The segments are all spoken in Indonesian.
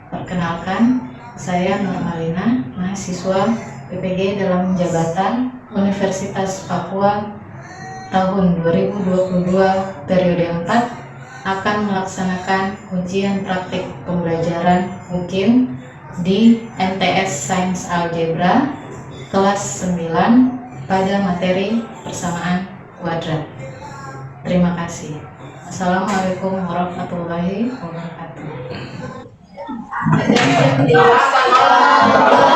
Perkenalkan, saya Nurmalina, mahasiswa PPG dalam jabatan Universitas Papua tahun 2022 periode 4 akan melaksanakan ujian praktik pembelajaran UKIM di MTS Sains Algebra kelas 9 pada materi persamaan kuadrat. Terima kasih. Assalamualaikum warahmatullahi wabarakatuh. Assalamualaikum warahmatullahi wabarakatuh.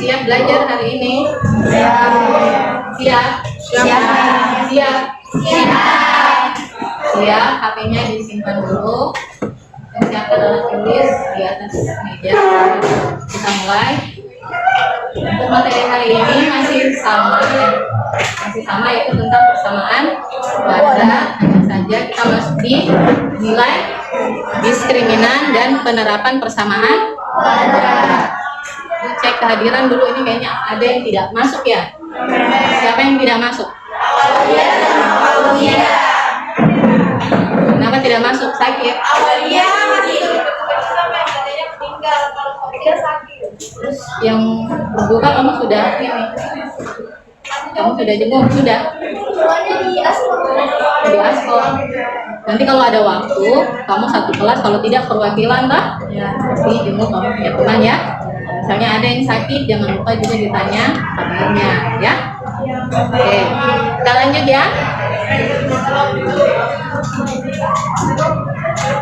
Siap belajar hari ini? Siap? Siap, HP-nya disimpan dulu dan siapkan alat tulis di atas meja. Kita mulai. Untuk materi hari ini masih sama yaitu tentang persamaan kuadrat. Hanya saja kita masuk di nilai diskriminan dan penerapan persamaan kuadrat. Cek kehadiran dulu, ini kayaknya ada yang tidak masuk ya. Siapa yang tidak masuk? Kenapa tidak masuk? Sakit? Terus yang berbuka kamu sudah ini? Kamu sudah jenguk? Sudah? Di aspal. Nanti kalau ada waktu, kamu satu kelas, kalau tidak perwakilan lah, pasti jenguk kamu punya teman ya. Misalnya ada yang sakit, jangan lupa juga ditanya kabarnya ya. Oke, kita lanjut ya.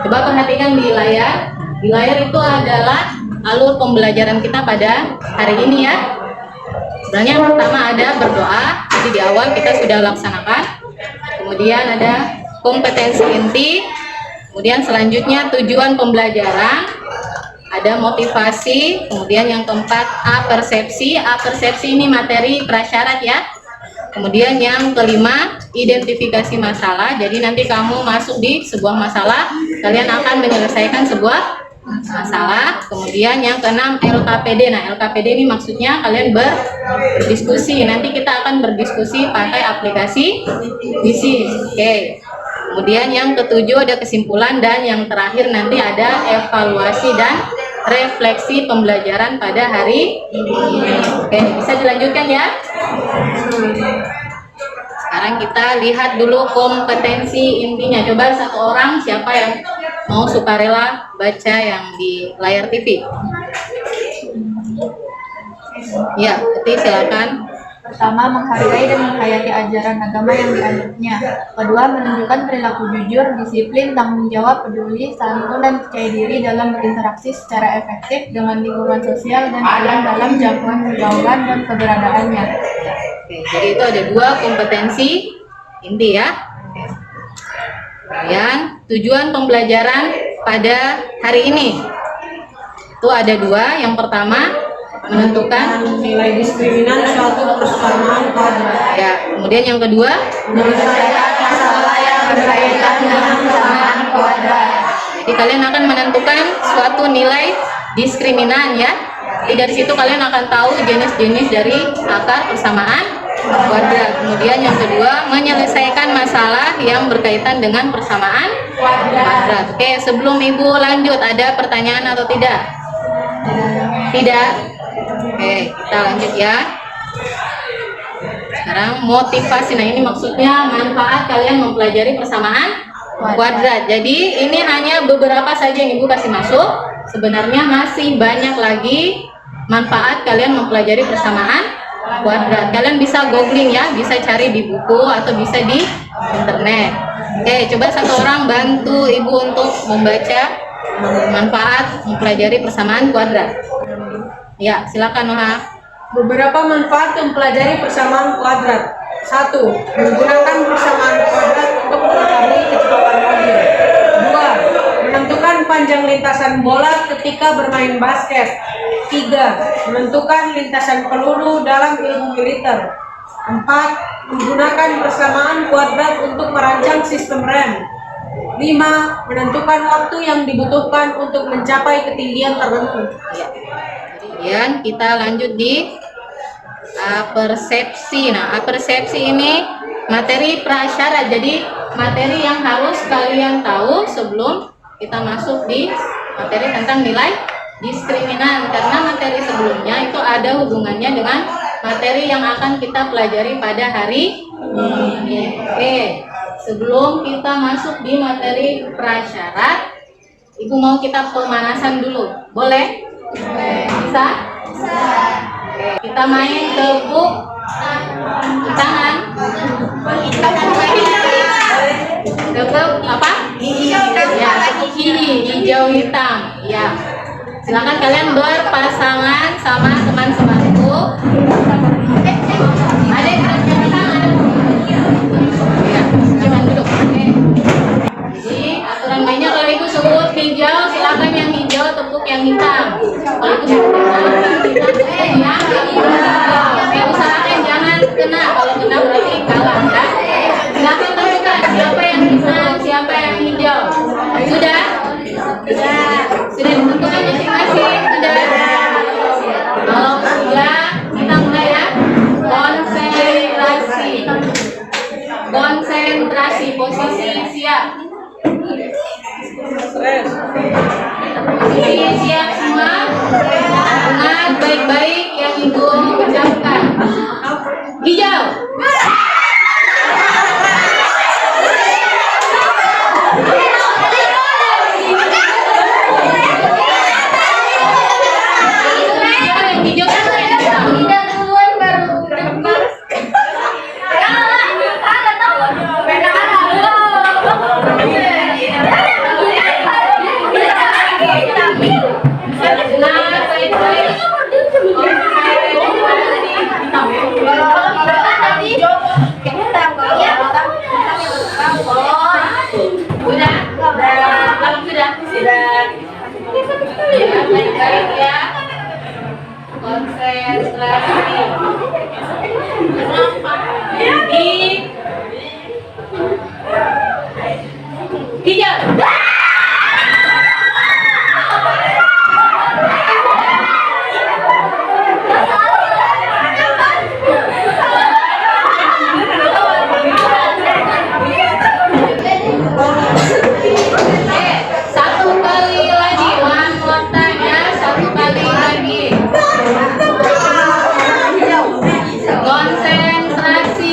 Coba perhatikan di layar. Di layar itu adalah alur pembelajaran kita pada hari ini ya. Sebenarnya yang pertama ada berdoa, jadi di awal kita sudah laksanakan. Kemudian ada kompetensi inti. Kemudian selanjutnya tujuan pembelajaran, ada motivasi. Kemudian yang keempat apersepsi. Apersepsi ini materi prasyarat ya. Kemudian yang kelima identifikasi masalah. Jadi nanti kamu masuk di sebuah masalah, kalian akan menyelesaikan sebuah masalah. Kemudian yang keenam LKPD. Nah, LKPD ini maksudnya kalian berdiskusi. Nanti kita akan berdiskusi pakai aplikasi bisnis. Oke. Kemudian yang ketujuh ada kesimpulan, dan yang terakhir nanti ada evaluasi dan refleksi pembelajaran pada hari ini. Oke, bisa dilanjutkan ya. Sekarang kita lihat dulu kompetensi intinya. Coba satu orang siapa yang mau sukarela baca yang di layar TV? Ya, Peti silakan. Pertama, menghargai dan menghayati ajaran agama yang dianutnya. Kedua, menunjukkan perilaku jujur, disiplin, tanggung jawab, peduli, santun, dan percaya diri dalam berinteraksi secara efektif dengan lingkungan sosial dan alam dalam jangkauan pergaulan dan keberadaannya. Oke, jadi itu ada dua kompetensi inti ya. Kemudian tujuan pembelajaran pada hari ini itu ada dua. Yang pertama menentukan nilai diskriminan suatu persamaan kuadrat. ya. Kemudian yang kedua Menyelesaikan masalah yang berkaitan dengan persamaan kuadrat. jadi kalian akan menentukan suatu nilai diskriminan ya. Jadi dari situ kalian akan tahu jenis-jenis dari akar persamaan kuadrat. Kemudian yang kedua menyelesaikan masalah yang berkaitan dengan persamaan kuadrat. Oke, sebelum Ibu lanjut ada pertanyaan atau tidak? Tidak. Oke, kita lanjut ya. Sekarang motivasi. Nah, ini maksudnya manfaat kalian mempelajari persamaan kuadrat. Jadi ini hanya beberapa saja yang Ibu kasih masuk. Sebenarnya masih banyak lagi manfaat kalian mempelajari persamaan kuadrat. Kalian bisa googling ya, bisa cari di buku atau bisa di internet. Oke, coba satu orang bantu Ibu untuk membaca manfaat mempelajari persamaan kuadrat. Ya, silakan Noha. Beberapa manfaat mempelajari persamaan kuadrat. 1. Menggunakan persamaan kuadrat untuk mengetahui kecepatan mobil. 2. Menentukan panjang lintasan bola ketika bermain basket. 3. Menentukan lintasan peluru dalam ilmu militer. 4. Menggunakan persamaan kuadrat untuk merancang sistem rem. 5. Menentukan waktu yang dibutuhkan untuk mencapai ketinggian tertentu. Kemudian kita lanjut di apersepsi. Nah, apersepsi ini materi prasyarat. Jadi materi yang harus kalian tahu sebelum kita masuk di materi tentang nilai diskriminan. Karena materi sebelumnya itu ada hubungannya dengan materi yang akan kita pelajari pada hari ini. Oke, sebelum kita masuk di materi prasyarat, Ibu mau kita pemanasan dulu. Boleh? Bisa? Oke, kita main tepuk tangan. Tepuk apa? Ya, tepuk gigi, hijau hitam. Ya. Silakan kalian berpasangan sama teman sebangku. Ada yang tangan. Ya, jangan duduk. Oke. Jadi aturan mainnya kalau Ibu sebut hijau, silakan yang hijau tepuk yang hitam. Kalau Ibu sebut yang hitam, oke, usahakan jangan kena. Kalau kena berarti kalah ya. Silakan tentukan siapa yang hitam, siapa yang hijau. Sudah? Sudah ditentukan masing-masing? Sudah? Kalau sudah, kita mulai ya. Konsentrasi. Konsentrasi, posisi siap. Posisi siap semua. Ingat baik-baik yang Ibu ucapkan. Hijau. Ya, baik-baik ya. Konsentrasi. Hijau. Satu kali lagi, one more time ya. Satu kali lagi. Konsentrasi.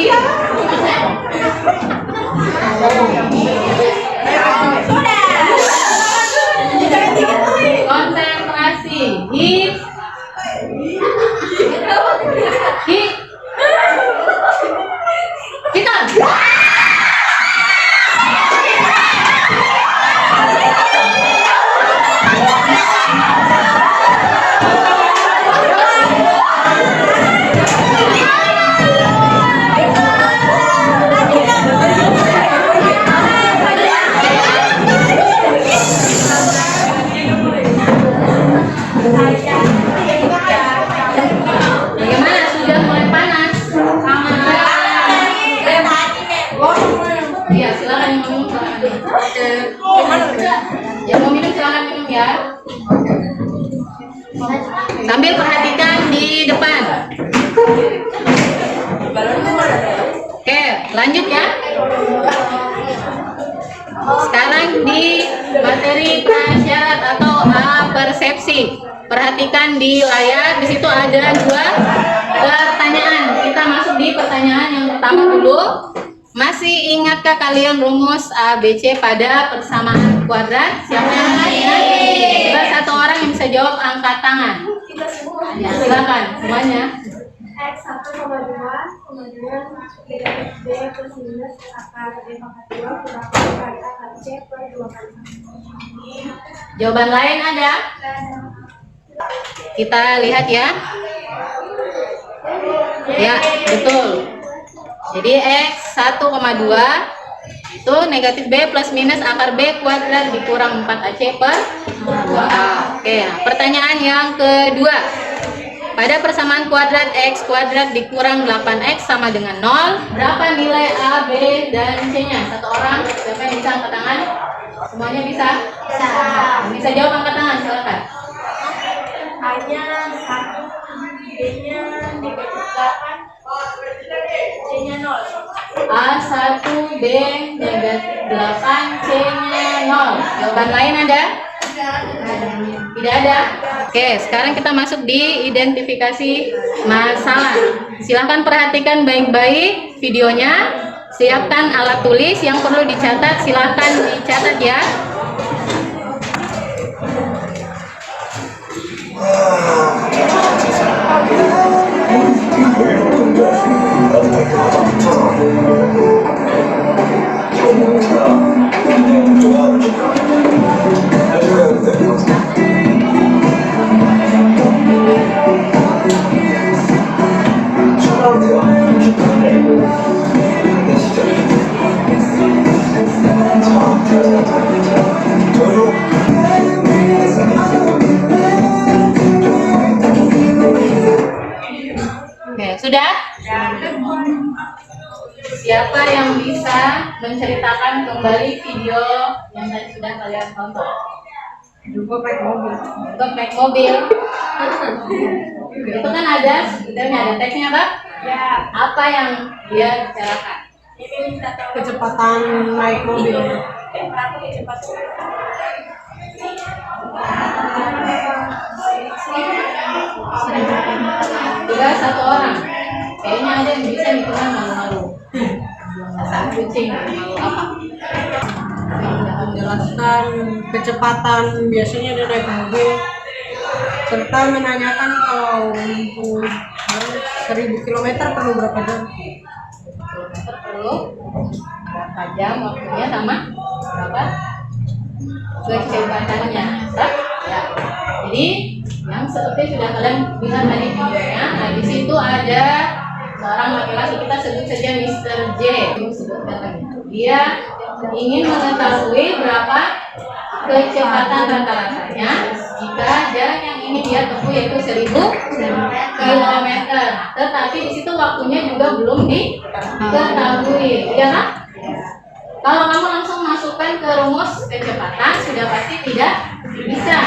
Yang mau minum silahkan minum ya. Sambil perhatikan di depan. Oke, lanjut ya. Sekarang di materi prasyarat atau persepsi. Perhatikan di layar, di situ ada 2 pertanyaan. Kita masuk di pertanyaan yang pertama dulu. Masih ingatkah kalian rumus ABC pada persamaan kuadrat? Siapa yang masih ingat? Coba satu orang yang bisa jawab angkat tangan. Ya, silakan semuanya. X 1,2 kemudian negatif B plus minus akar B pangkat 2 kurang kali akar C per 2 kali. Jawaban lain ada? Kita lihat ya. Ya, betul. Jadi X 1,2 itu negatif B plus minus akar B kuadrat dikurang 4AC per 2A. Oke, nah, pertanyaan yang kedua. Pada persamaan kuadrat X kuadrat dikurang 8X sama dengan 0, berapa nilai A, B, dan C-nya? Satu orang, siapa yang bisa angkat tangan? Semuanya bisa? Bisa. Bisa jawab, angkat tangan, silakan. A-nya 1, B-nya negatif 8, C-nya 0. A1, B, negatif 8, C-nya 0. Jawaban lain ada? Tidak ada. Oke, sekarang kita masuk di identifikasi masalah. Silahkan perhatikan baik-baik videonya. Siapkan alat tulis yang perlu dicatat, silahkan dicatat ya. Oke, sudah? Siapa yang bisa menceritakan kembali video yang tadi sudah kalian tonton? Juga naik mobil. Untuk naik mobil. Itu kan ada, detailnya ada teksnya, Pak? Ya, Apa yang dia bicarakan? ini minta tolong. Kecepatan naik mobil. Berapa kecepatan? Juga satu orang. Kayaknya ada yang bisa hitungan malu-malu. Asal kucing, malu apa? Menjelaskan kecepatan biasanya dia naik mobil, serta menanyakan kalau untuk 1000 km perlu berapa jam. Kilometer perlu berapa jam waktunya sama berapa kecepatannya. Ya. Jadi yang seperti sudah kalian lihat tadi videonya. Nah, di situ ada seorang laki-laki, kita sebut saja Mr. J. Sebutkan lagi. Dia ingin mengetahui berapa kecepatan rata-ratanya jika jarak yang ini dia tempuh yaitu 1000 km. Tetapi di situ waktunya juga belum diketahui, ya kan? Kalau kamu langsung masukkan ke rumus kecepatan sudah pasti tidak bisa,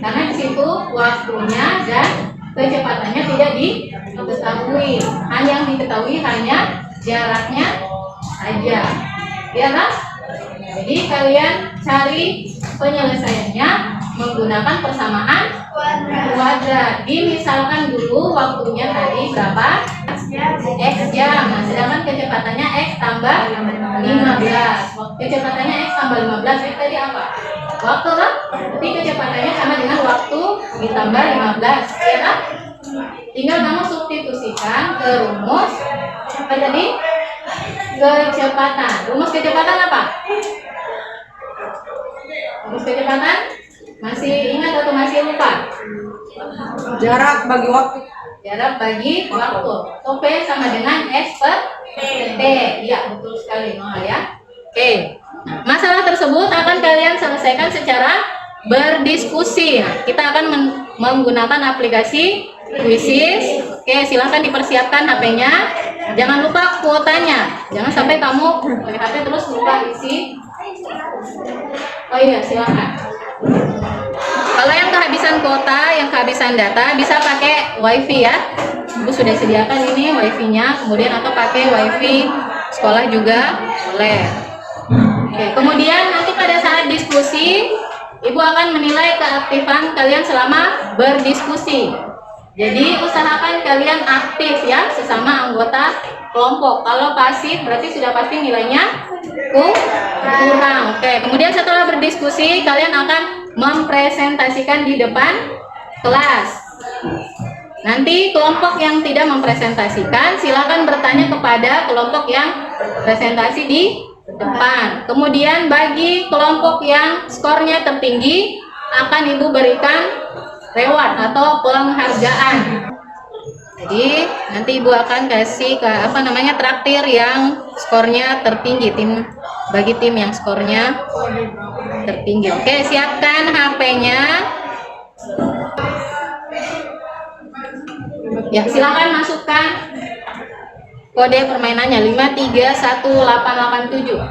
karena di situ waktunya dan kecepatannya tidak diketahui. Hanya yang diketahui hanya jaraknya saja, ya kan? Jadi kalian cari penyelesaiannya menggunakan persamaan kuadrat. Dimisalkan dulu waktunya tadi berapa? X jam. Nah, sedangkan kecepatannya X tambah 15. Kecepatannya X tambah 15. X tadi apa? Waktu kan? Berarti kecepatannya sama dengan waktu ditambah 15. Ya kan? Tinggal kamu substitusikan ke rumus apa tadi? Kecepatan. Rumus kecepatan apa? Rumus kecepatan? Masih ingat atau masih lupa? Jarak bagi waktu. Jarak bagi waktu. So, P sama dengan S per T. Iya, betul sekali, Noah ya. Oke. Nah, masalah tersebut akan kalian selesaikan secara berdiskusi. Nah, kita akan menggunakan aplikasi Quizzes. Oke, silahkan dipersiapkan HP-nya. Jangan lupa kuotanya. Jangan sampai kamu pakai HP terus lupa isi Oh iya, silakan. Kalau yang kehabisan kuota, yang kehabisan data, bisa pakai wifi ya. Ibu sudah sediakan ini wifi-nya, kemudian atau pakai wifi sekolah juga boleh. Oke, kemudian nanti pada saat diskusi, Ibu akan menilai keaktifan kalian selama berdiskusi. Jadi usahakan kalian aktif ya, sesama anggota kelompok. Kalau pasif berarti sudah pasti nilainya kurang. Oke, kemudian setelah berdiskusi, kalian akan mempresentasikan di depan kelas. Nanti kelompok yang tidak mempresentasikan silakan bertanya kepada kelompok yang presentasi di depan. Kemudian bagi kelompok yang skornya tertinggi akan Ibu berikan reward atau penghargaan. Jadi nanti Ibu akan kasih ke traktir yang skornya tertinggi, bagi tim yang skornya tertinggi. Oke, siapkan HP-nya. Ya, silakan masukkan kode permainannya 531887.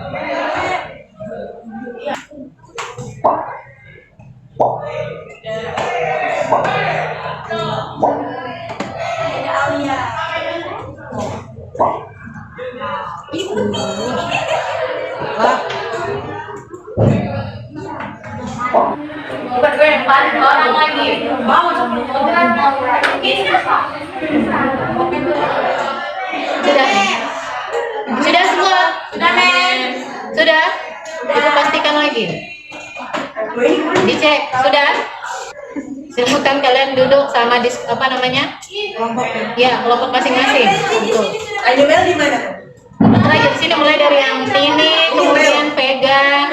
Orang lagi mau sudah semua sudah itu pastikan lagi dicek sudah. Silakan kalian duduk sama kelompok masing-masing. Betul. Ayo di mana? Lagi di sini mulai dari yang ini, kemudian pegang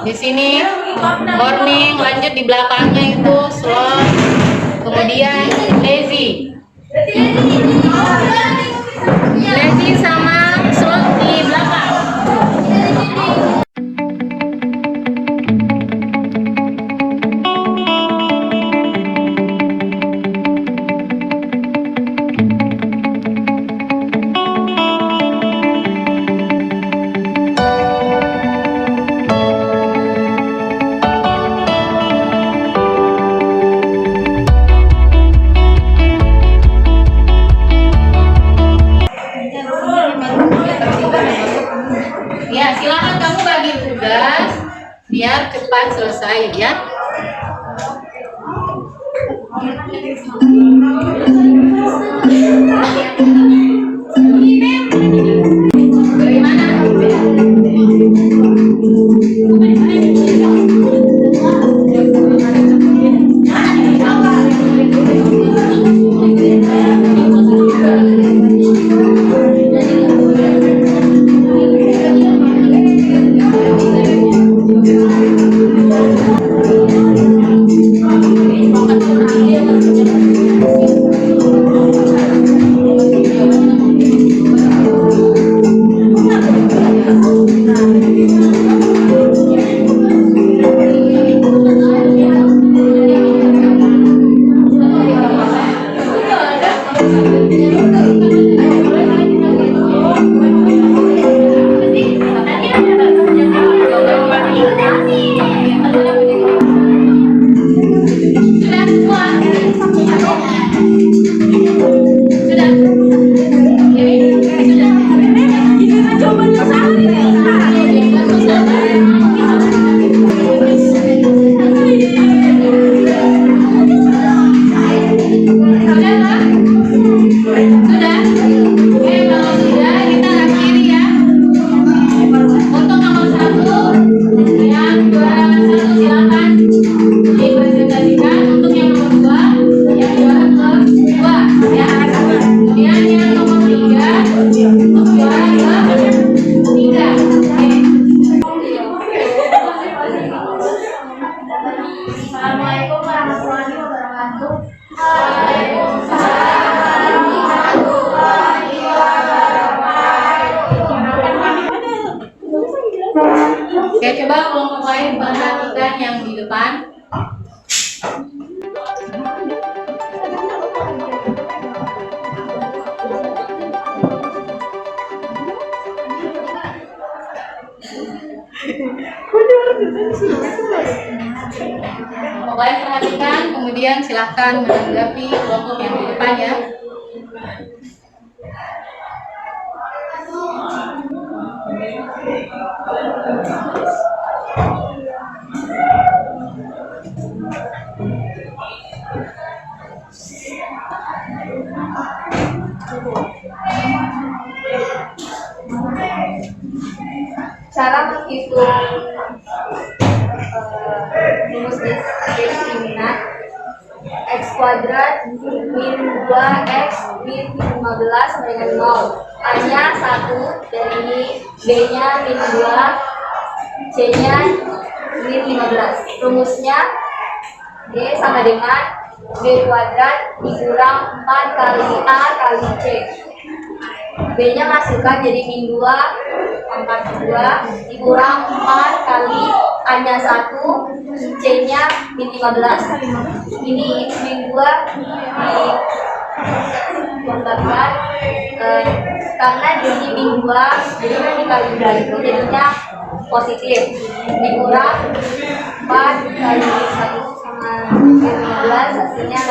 di sini, morning, lanjut di belakangnya itu slow, kemudian lazy sama slow di belakang. Ya, silakan kamu bagi tugas biar cepat selesai ya. Assalamualaikum warahmatullahi wabarakatuh. Oke, coba kelompok lain perhatikan yang di depan. Pokoknya perhatikan, kemudian silahkan menanggapi kelompok yang di depan ya. Cara menghitung rumus diskriminant x kuadrat min 2x min 15 sama dengan 0. A nya 1 dari B nya min 2, C nya min 15. Rumusnya D sama dengan B kuadrat dikurang 4 kali A kali C. B nya masukkan jadi min 2 pangkat 2 dikurang 4 kali A nya 1, C nya min 15. Ini min 2 dibongkarkan karena di sini min 2 jadi kan dikali 2 itu jadinya positif, dikurang 4 kali 1 sama min 15 hasilnya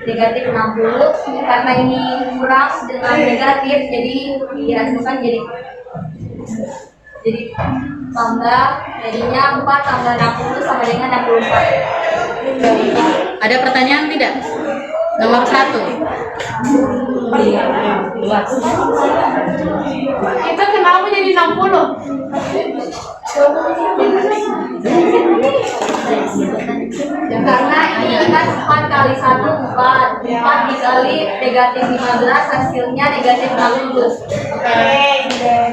negatif 60. Karena ini kurang dengan negatif jadi dihasilkan jadi tambah, jadinya 4 tambah 60 sama dengan 64. Ada pertanyaan tidak? Nomor 1. Itu kenapa jadi 60? Karena ini kan 4 kali 1 4 dikali negatif 15 hasilnya negatif 60.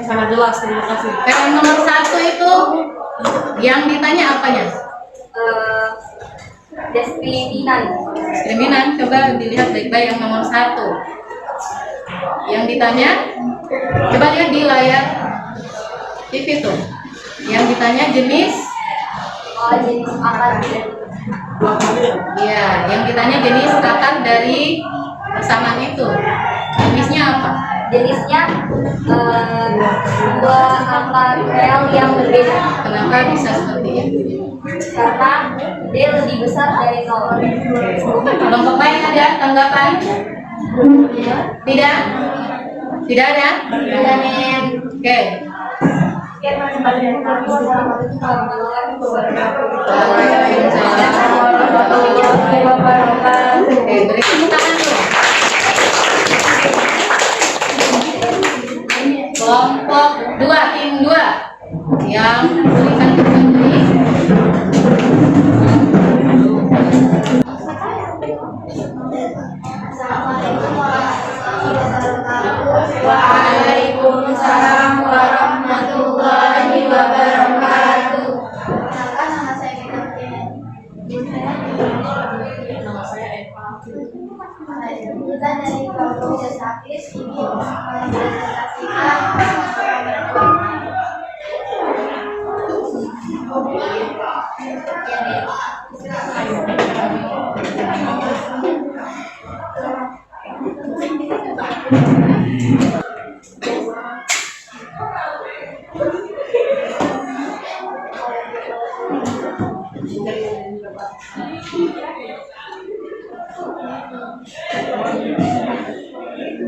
Sangat jelas, terima kasih. Yang nomor 1 itu yang ditanya apanya? Diskriminan, coba dilihat baik-baik yang nomor 1. Yang ditanya, coba lihat di layar TV tuh. Yang ditanya jenis, Jenis akar ya, yang ditanya jenis akar dari persamaan itu. Jenisnya apa? jenisnya dua akar real yang berbeda Kenapa bisa seperti itu? karena D lebih besar dari 0. Kelompok lain ada tanggapan? Tidak? Tidak ada? Oke. Oke, beri tepuk tangan dulu. Kelompok 2, tim 2 yang tulisan ini. Waalaikumsalam warahmatullahi wabarakatuh. Perkenalkan, nama saya Kevin. Nama saya Eva. Kita dari kelompok Jasapis ini mempresentasikan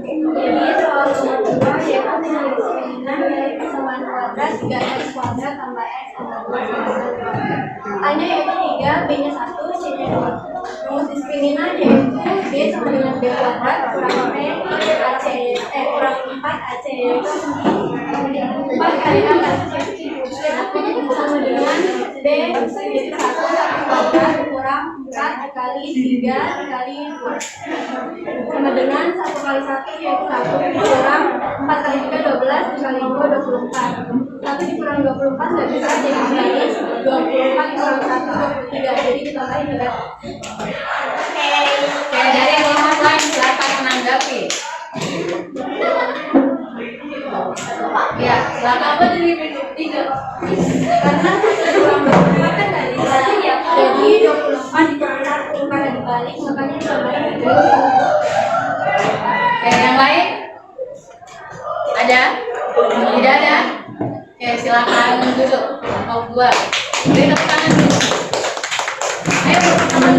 Ini soal nomor 2 yaitu diskriminan dari persamaan kuadrat 3x kuadrat tambah x tambah 2 sama dengan 2. A-nya yaitu 3, B-nya 1, C-nya 2. Rumus diskriminan yaitu B sama dengan B kuadrat kurang B AC kurang 4 AC yaitu 4 kali A kali C. Sama dengan B yaitu 1 kuadrat kurang 4 kali 3 dikali 2 sama dengan 1 kali 1 yaitu 1 kurang 4 kali 3 12 dikali 2 24. 1 dikurang 24 nggak bisa jadi 24 kurang 1 23 jadi ditambahin juga. Oke, dari kelompok lain silakan menanggapi. Ya, silakan. Apa jadi 3? Karena 1 kurang 24 kan dari tadi ya jadi 24 dikurang 1 karena dibalik makanya ditambahin juga. Oke, yang lain? Ada? Tidak ada? Oke, silakan duduk. Kelompok 2. Beri tepuk tangan dulu. Ayo teman-teman.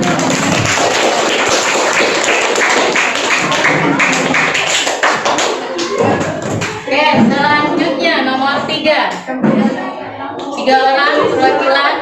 Oke, selanjutnya nomor 3. 3 orang perwakilan.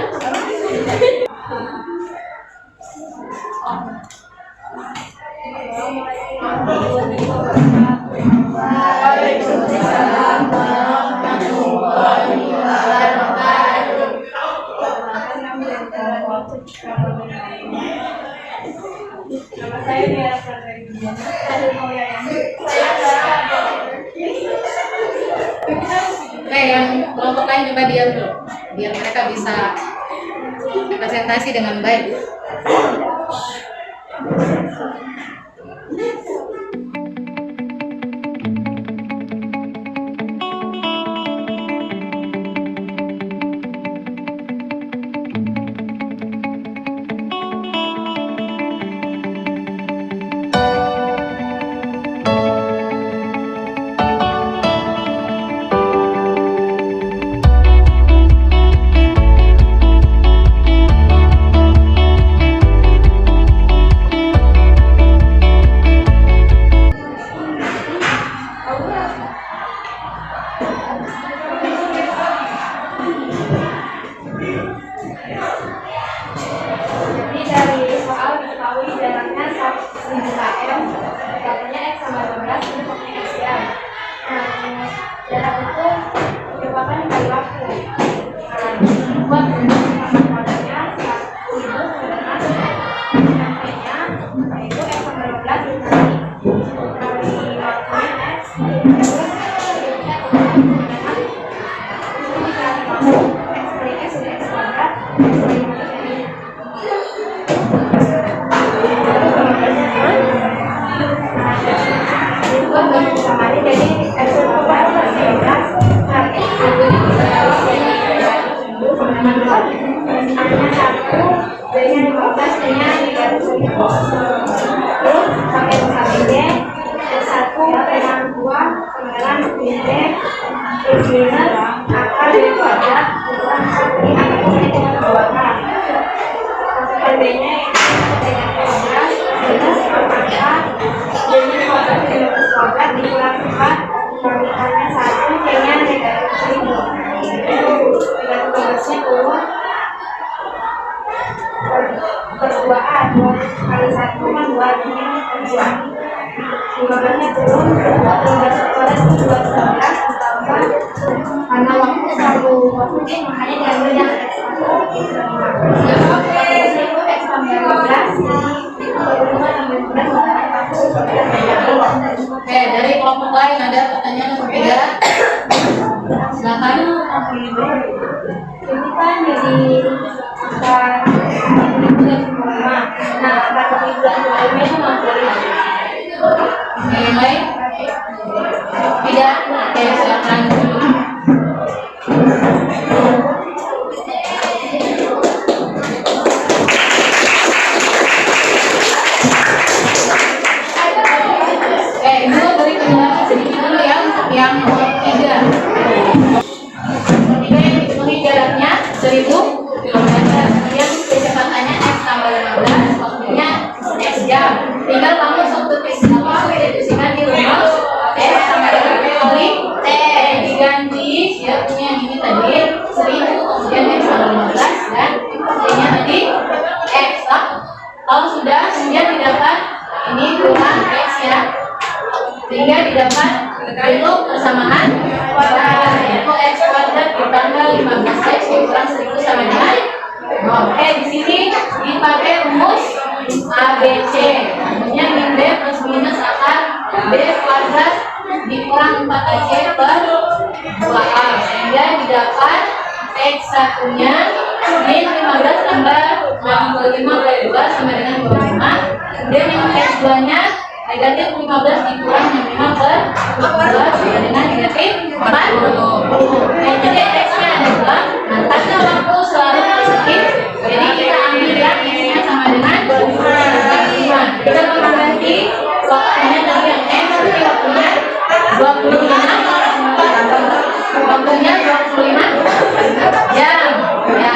Oke, yang kelompok lain coba diam dulu, biar mereka bisa presentasi dengan baik. Jadi dari soal diketahui jaraknya 1.000 km, katanya X sama 12 itu pakai X ya. Nah, jarak itu merupakan dikali waktu. Nah, buat kuadratnya 1.000 adalah sampainya yaitu X sama 12 dikali waktunya X terus berikutnya dengan dikali waktu X kali X sudah X kuadrat jadi perduaan 2 kali 1 kan 2 ini perduaan 15-nya turun 15 kuadrat itu 211 ditambah karena waktu selalu waktunya makanya diambil yang X1 X5 itu X tambah 15 jadi itu berhubungan tambah 15 Oke, dari kelompok lain ada pertanyaan nomor 3. Silakan. ini kan jadi nah pada bulan Mei itu Nilai? Tidak. Oke, silakan. Oke, dulu beri penjelasan sedikit dulu ya untuk yang nomor 3. Nomor 3 yang dipenuhi jaraknya 1000 km. Kemudian kecepatannya X tambah 15, waktunya X jam. Tinggal kamu substitusikan di rumah X sama dengan kali T diganti siapnya ini tadi 1000 kemudian X sama 15 dan T-nya tadi X. Kalau sudah kemudian didapat ini kurang X ya, sehingga didapat bentuk persamaan kuadrat yaitu X kuadrat ditambah 15X dikurang 1000 sama dengan oke, di sini dipakai rumus ABC. Rumusnya min B plus minus akar B kuadrat dikurang 4AC per 2A sehingga didapat X1 nya min 15 tambah 25 kali 2 sama dengan 25. Kemudian yang X2 nya negatif 15 dikurang 5 per 2 sama dengan negatif 40. Jadi X nya adalah karena waktu selalu positif, jadi kita ambil yang X-nya sama dengan 25. Kita mengganti waktunya dari yang X, jadi waktunya 25. Waktunya 25 jam. Ya,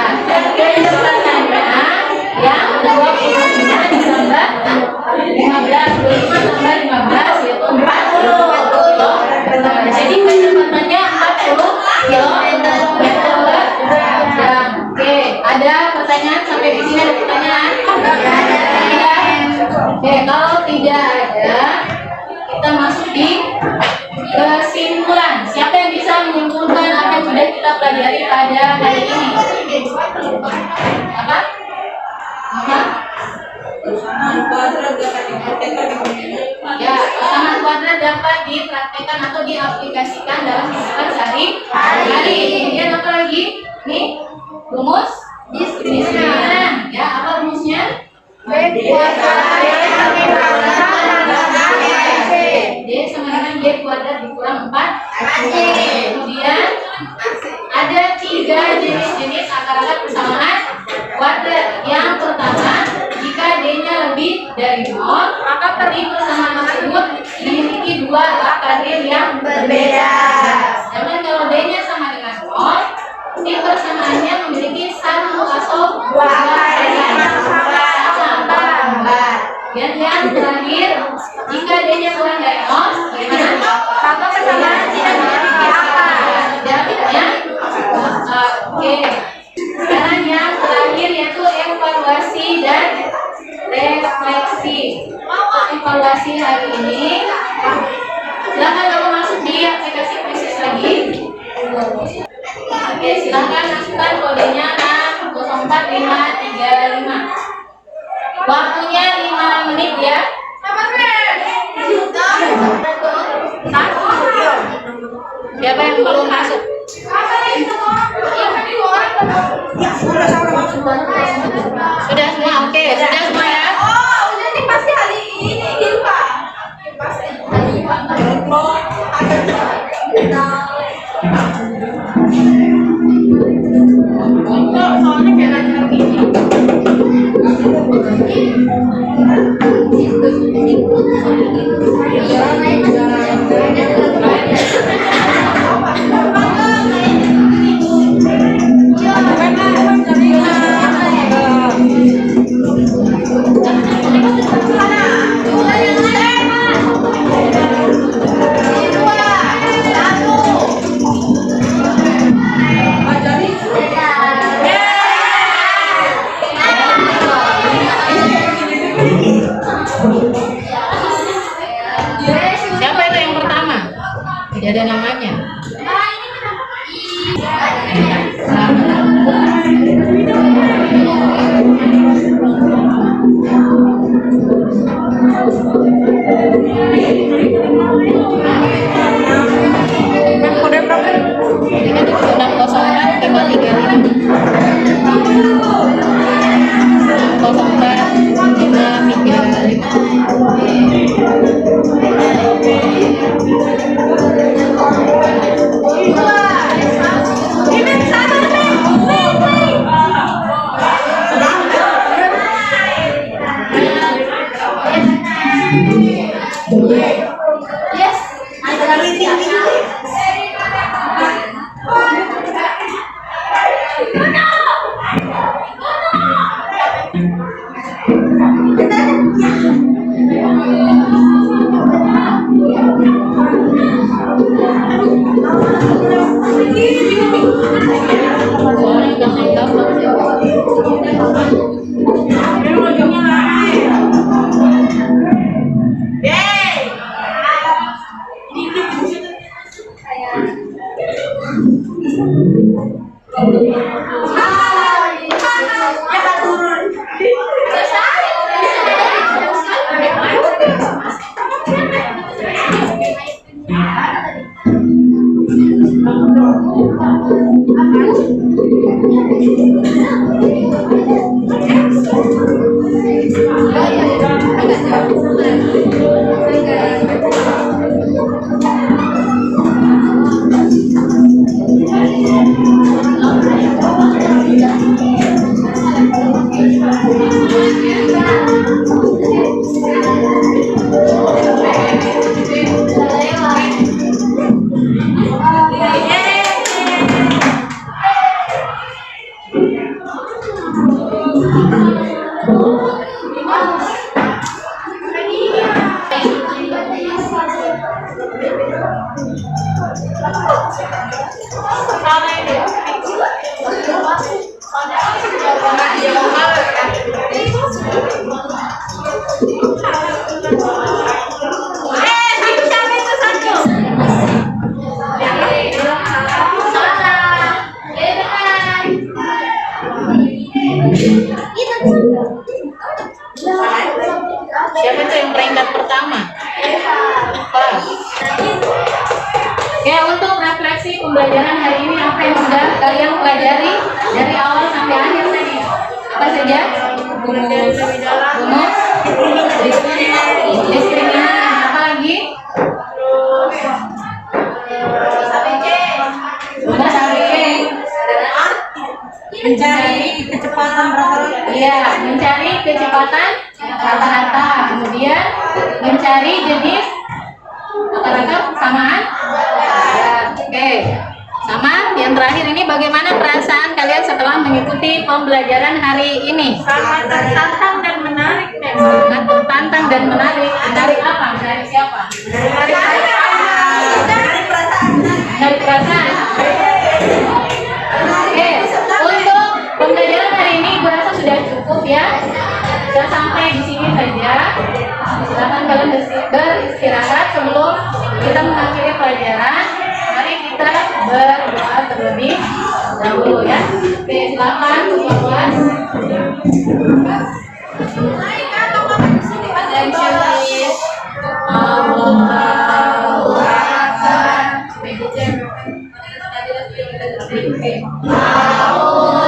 Ada pertanyaan sampai di sini, ada pertanyaan? Tidak. Oke, kalau tidak ada, kita masuk di kesimpulan. Siapa yang bisa menyimpulkan apa yang sudah kita pelajari pada hari ini? Apa? Apa? Persamaan kuadrat dapat dipraktekkan di dunia. Ya, persamaan kuadrat dapat dipraktekkan atau diaplikasikan dalam kehidupan sehari-hari. Kemudian apa lagi? Nih, rumus diskriminan. Ya, apa rumusnya? D sama dengan Y kuadrat dikurang 4. Kemudian ada 3 jenis-jenis akar-akar persamaan kuadrat. Yang pertama, jika D-nya lebih dari 0, maka dari persamaan tersebut memiliki 2 akar D yang berbeda. Sedangkan kalau D-nya sama dengan 0, D persamaannya memiliki 1 atau 2 akar D yang berbeda. Dan yang terakhir, jika D-nya kurang dari 0, bagaimana? Maka persamaan tidak memiliki akar. Jawabnya? Oke. Sekarang yang terakhir yaitu evaluasi dan refleksi. Evaluasi hari ini, silakan kalau masuk di aplikasi Krisis lagi. Oke, silakan masukkan kodenya 604535. Waktunya 5 menit ya. Siapa yang belum masuk? Sudah semua, oke, sudah semua ya. Siapa itu yang pertama? Tidak ada namanya. Kode berapa? Ini kan 604 Sama ini. Siapa tuh yang peringkat pertama? Pas. Oke, untuk refleksi pembelajaran hari ini apa yang sudah kalian pelajari dari awal sampai akhir tadi? Apa saja? Rumus, diskriminasi, apa lagi? Mencari kecepatan rata-rata. Iya, mencari kecepatan rata-rata. Kemudian mencari jenis rata-rata persamaan. Ya, oke. Sama yang terakhir ini bagaimana perasaan kalian setelah mengikuti pembelajaran hari ini? Sangat tertantang dan menarik. Sangat tertantang dan menarik. Menarik apa? Menarik siapa? Menarik perasaan. Oke, untuk pembelajaran hari ini gue rasa sudah cukup ya. Sudah sampai di sini saja. Silakan kalian beristirahat sebelum kita mengakhiri pelajaran. Mari kita berdoa terlebih dahulu ya. Oke, silakan ketua kelas. Allahu Akbar.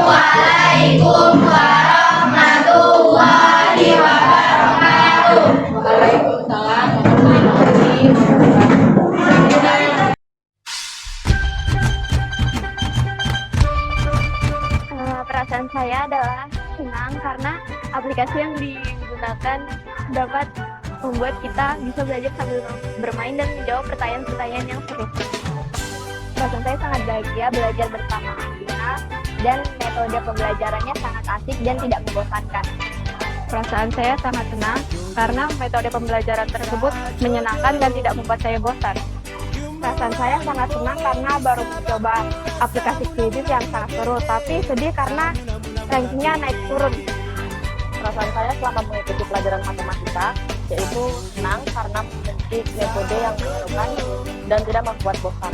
Assalamualaikum warahmatullahi wabarakatuh. Waalaikumsalam warahmatullahi wabarakatuh. Perasaan saya adalah senang karena aplikasi yang digunakan dapat membuat kita bisa belajar sambil bermain dan menjawab pertanyaan-pertanyaan yang seru. Perasaan saya sangat bahagia belajar bersama Asina dan metode pembelajarannya sangat asik dan tidak membosankan. Perasaan saya sangat senang karena metode pembelajaran tersebut menyenangkan dan tidak membuat saya bosan. Perasaan saya sangat senang karena baru mencoba aplikasi Quidditch yang sangat seru, tapi sedih karena rankingnya naik turun. Perasaan saya selama mengikuti pelajaran matematika yaitu senang karena memiliki metode yang menyenangkan dan tidak membuat bosan.